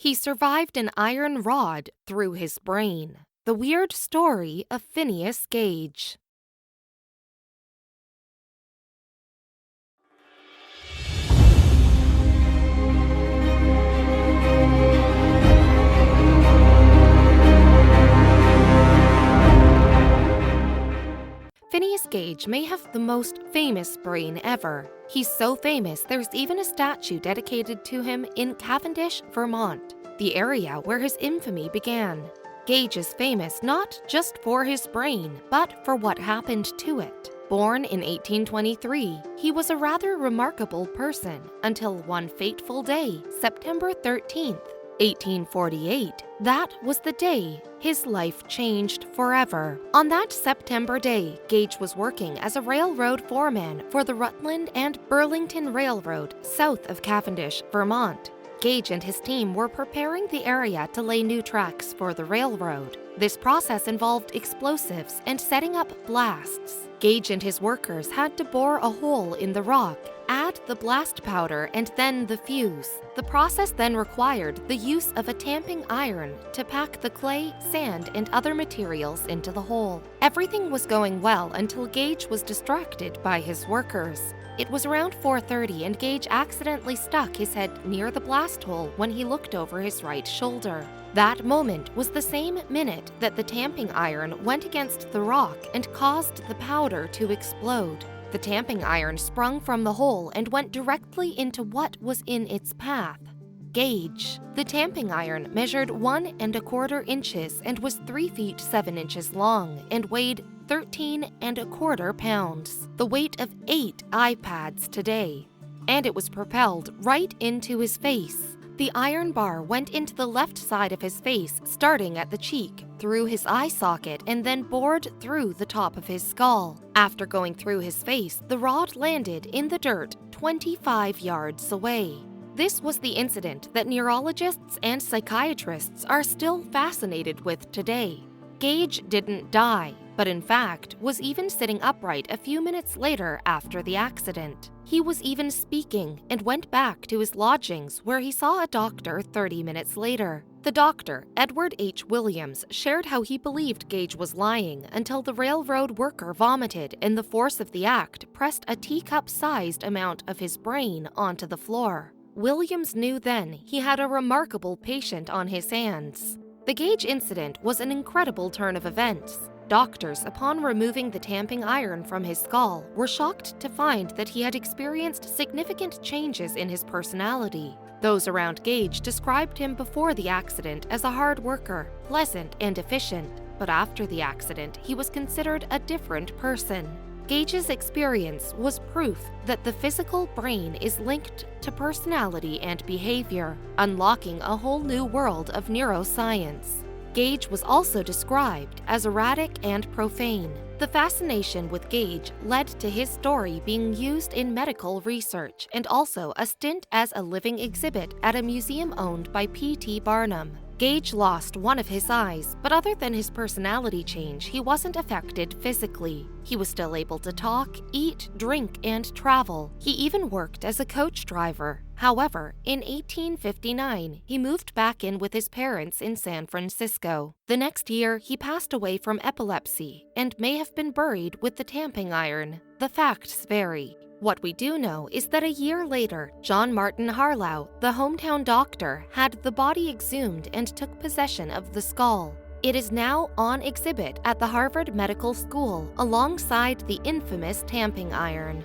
He survived an iron rod through his brain. The Weird Story of Phineas Gage. Phineas Gage may have the most famous brain ever. He's so famous there's even a statue dedicated to him in Cavendish, Vermont, the area where his infamy began. Gage is famous not just for his brain, but for what happened to it. Born in 1823, he was a rather remarkable person until one fateful day, September 13th, 1848. That was the day his life changed forever. On that September day, Gage was working as a railroad foreman for the Rutland and Burlington Railroad south of Cavendish, Vermont. Gage and his team were preparing the area to lay new tracks for the railroad. This process involved explosives and setting up blasts. Gage and his workers had to bore a hole in the rock, add the blast powder, and then the fuse. The process then required the use of a tamping iron to pack the clay, sand, and other materials into the hole. Everything was going well until Gage was distracted by his workers. It was around 4:30 and Gage accidentally stuck his head near the blast hole when he looked over his right shoulder. That moment was the same minute that the tamping iron went against the rock and caused the powder to explode. The tamping iron sprung from the hole and went directly into what was in its path: Gage. The tamping iron measured 1 1/4 inches and was 3 feet 7 inches long and weighed 13 1/4 pounds, the weight of 8 iPads today. And it was propelled right into his face. The iron bar went into the left side of his face, starting at the cheek, through his eye socket, and then bored through the top of his skull. After going through his face, the rod landed in the dirt 25 yards away. This was the incident that neurologists and psychiatrists are still fascinated with today. Gage didn't die, but in fact was even sitting upright a few minutes later after the accident. He was even speaking and went back to his lodgings where he saw a doctor 30 minutes later. The doctor, Edward H. Williams, shared how he believed Gage was lying until the railroad worker vomited and the force of the act pressed a teacup-sized amount of his brain onto the floor. Williams knew then he had a remarkable patient on his hands. The Gage incident was an incredible turn of events. Doctors, upon removing the tamping iron from his skull, were shocked to find that he had experienced significant changes in his personality. Those around Gage described him before the accident as a hard worker, pleasant and efficient, but after the accident, he was considered a different person. Gage's experience was proof that the physical brain is linked to personality and behavior, unlocking a whole new world of neuroscience. Gage was also described as erratic and profane. The fascination with Gage led to his story being used in medical research and also a stint as a living exhibit at a museum owned by P.T. Barnum. Gage lost one of his eyes, but other than his personality change, he wasn't affected physically. He was still able to talk, eat, drink, and travel. He even worked as a coach driver. However, in 1859, he moved back in with his parents in San Francisco. The next year, he passed away from epilepsy and may have been buried with the tamping iron. The facts vary. What we do know is that a year later, John Martin Harlow, the hometown doctor, had the body exhumed and took possession of the skull. It is now on exhibit at the Harvard Medical School alongside the infamous tamping iron.